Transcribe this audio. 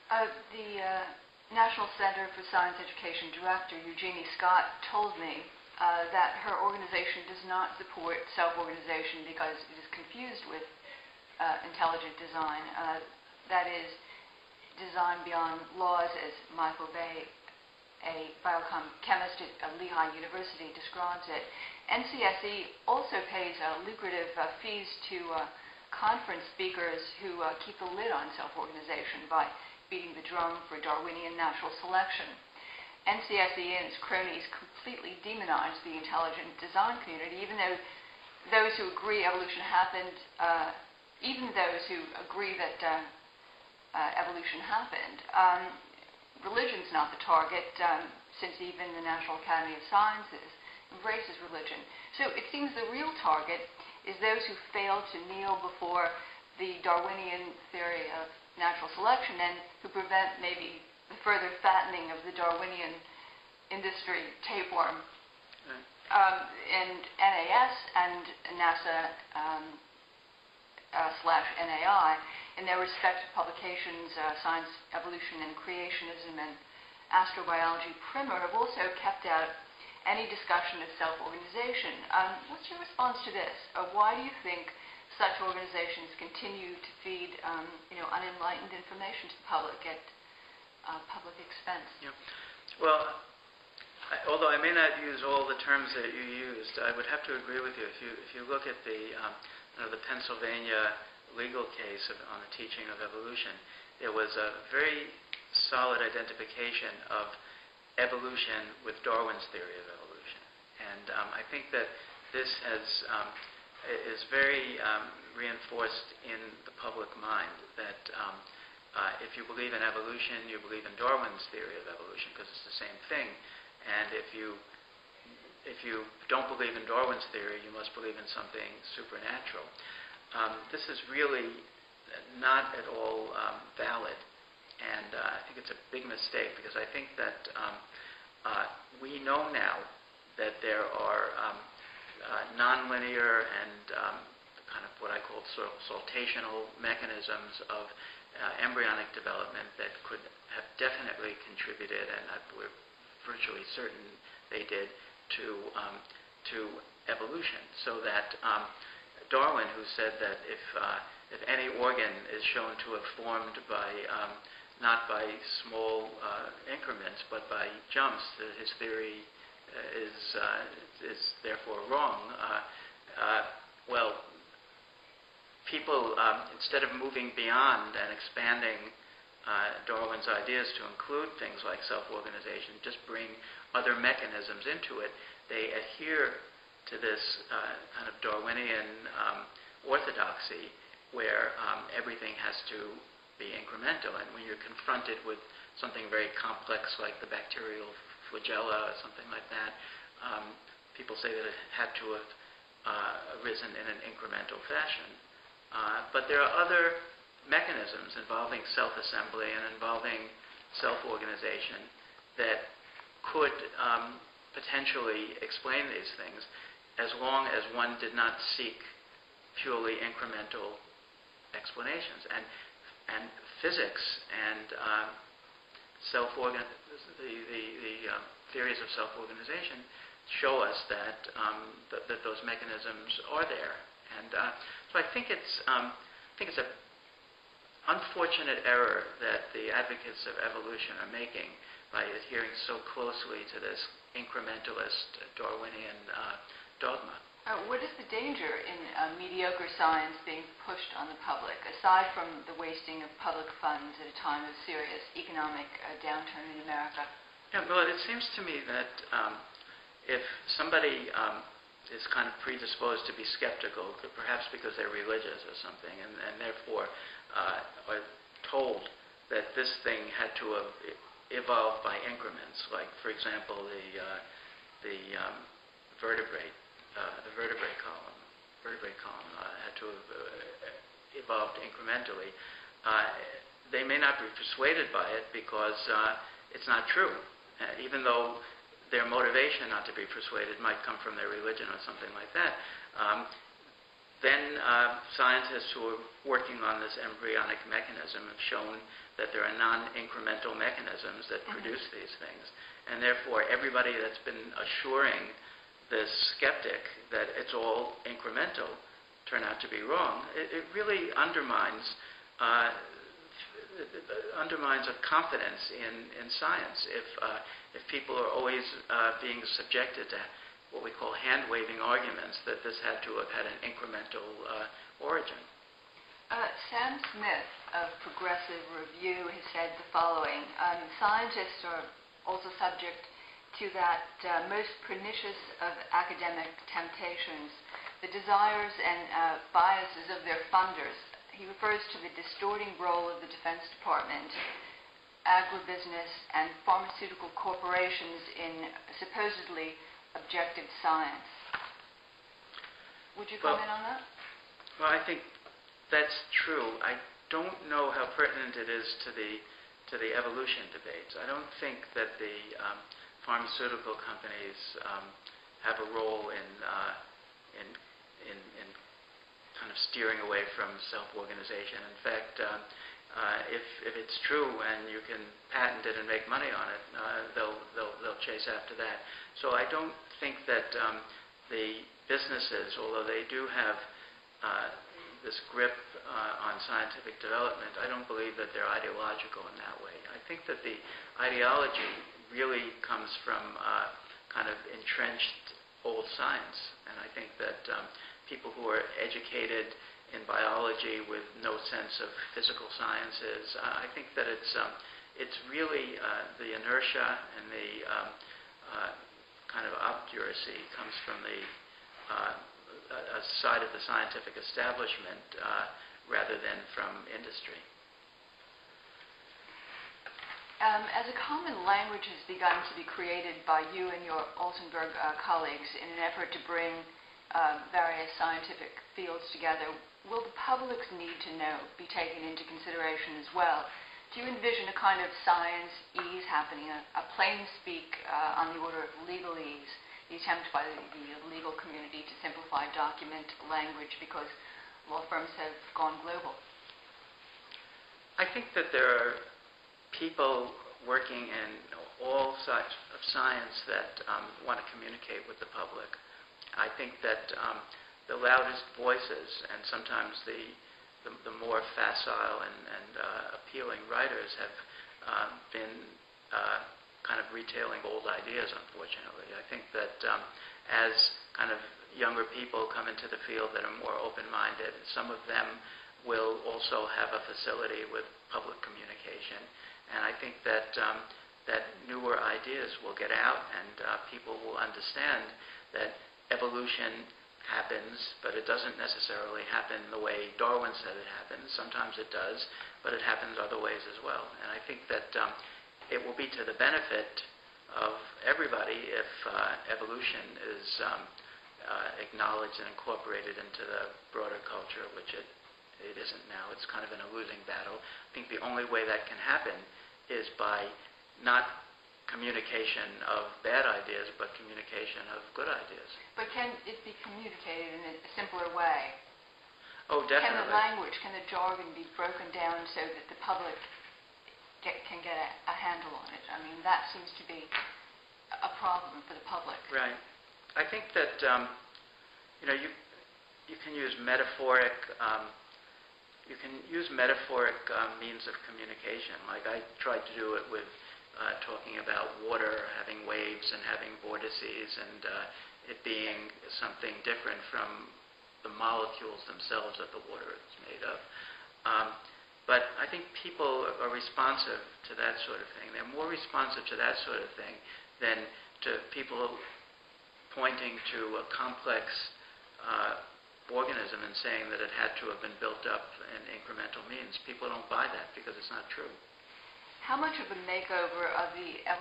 The National Center for Science Education Director, Eugenie Scott, told me that her organization does not support self-organization because it is confused with intelligent design. That is, design beyond laws, as Michael Bay, a biochemist at Lehigh University, describes it. NCSE also pays lucrative fees to conference speakers who keep the lid on self-organization by beating the drum for Darwinian natural selection. NCSE and its cronies completely demonize the intelligent design community, even though those who agree evolution happened, even those who agree that evolution happened. Religion's not the target, since even the National Academy of Sciences embraces religion. So it seems the real target is those who fail to kneel before the Darwinian theory of natural selection and who prevent maybe the further fattening of the Darwinian industry tapeworm. And NAS and NASA /NAI, in their respective publications, Science, Evolution, and Creationism and Astrobiology Primer, have also kept out any discussion of self-organization. What's your response to this? Why do you think such organizations continue to feed unenlightened information to the public at public expense? Yeah. Well, although I may not use all the terms that you used, I would have to agree with you. If you look at the Pennsylvania legal case on the teaching of evolution, there was a very solid identification of evolution with Darwin's theory of evolution. And I think that this is very reinforced in the public mind that if you believe in evolution, you believe in Darwin's theory of evolution because it's the same thing. And if you don't believe in Darwin's theory, you must believe in something supernatural. This is really not at all valid, and I think it's a big mistake because I think that we know now that there are nonlinear and kind of what I call saltational mechanisms of embryonic development that could have definitely contributed, and we're virtually certain they did, to evolution. So that Darwin, who said that if any organ is shown to have formed by not by small increments but by jumps, that his theory is therefore wrong. Well, people, instead of moving beyond and expanding Darwin's ideas to include things like self-organization, just bring other mechanisms into it, they adhere to this kind of Darwinian orthodoxy where everything has to be incremental. And when you're confronted with something very complex like the bacterial flagella or something like that, people say that it had to have arisen in an incremental fashion. But there are other mechanisms involving self-assembly and involving self-organization that could potentially explain these things as long as one did not seek purely incremental explanations. And physics and the theories of self-organization show us that that those mechanisms are there. And so I think it's an unfortunate error that the advocates of evolution are making by adhering so closely to this incrementalist Darwinian dogma. What is the danger in mediocre science being pushed on the public, aside from the wasting of public funds at a time of serious economic downturn in America? Yeah, well, it seems to me that if somebody is kind of predisposed to be skeptical, perhaps because they're religious or something, and therefore are told that this thing had to have evolved by increments, like, for example, the vertebrate column had to have evolved incrementally. They may not be persuaded by it because it's not true, even though their motivation not to be persuaded might come from their religion or something like that. Then scientists who are working on this embryonic mechanism have shown that there are non-incremental mechanisms that produce these things. And therefore, everybody that's been assuring this skeptic that it's all incremental turn out to be wrong. It really undermines a confidence in science if people are always being subjected to what we call hand-waving arguments that this had to have had an incremental origin. Sam Smith of Progressive Review has said the following: scientists are also subject to that most pernicious of academic temptations, the desires and biases of their funders. He refers to the distorting role of the Defense Department, agribusiness, and pharmaceutical corporations in supposedly objective science. Would you comment on that? Well, I think that's true. I don't know how pertinent it is to the evolution debates. I don't think that the pharmaceutical companies have a role in kind of steering away from self-organization. In fact, if it's true and you can patent it and make money on it, they'll chase after that. So I don't think that the businesses, although they do have this grip on scientific development, I don't believe that they're ideological in that way. I think that the ideology really comes from kind of entrenched old science, and I think that people who are educated in biology with no sense of physical sciences, I think that it's really the inertia and the kind of obduracy comes from a side of the scientific establishment rather than from industry. As a common language has begun to be created by you and your Altenberg colleagues in an effort to bring various scientific fields together, will the public's need to know be taken into consideration as well? Do you envision a kind of science ease happening, a plain speak on the order of legalese, the attempt by the legal community to simplify document language because law firms have gone global? I think that there are people working in all sides of science that want to communicate with the public. I think that the loudest voices and sometimes the more facile and appealing writers have been kind of retailing old ideas, unfortunately. I think that as kind of younger people come into the field that are more open-minded, some of them will also have a facility with public communication. And I think that that newer ideas will get out and people will understand that evolution happens, but it doesn't necessarily happen the way Darwin said it happens. Sometimes it does, but it happens other ways as well. And I think that it will be to the benefit of everybody if evolution is acknowledged and incorporated into the broader culture, which it isn't now. It's kind of in a losing battle. I think the only way that can happen is by not communication of bad ideas, but communication of good ideas. But can it be communicated in a simpler way? Oh, definitely. Can the language, can the jargon be broken down so that the public can get a handle on it? I mean, that seems to be a problem for the public. Right. I think that you can use metaphoric means of communication. Like I tried to do it with talking about water having waves and having vortices and it being something different from the molecules themselves that the water is made of. But I think people are responsive to that sort of thing. They're more responsive to that sort of thing than to people pointing to a complex organism and saying that it had to have been built up in incremental means. People don't buy that because it's not true. How much of a makeover of the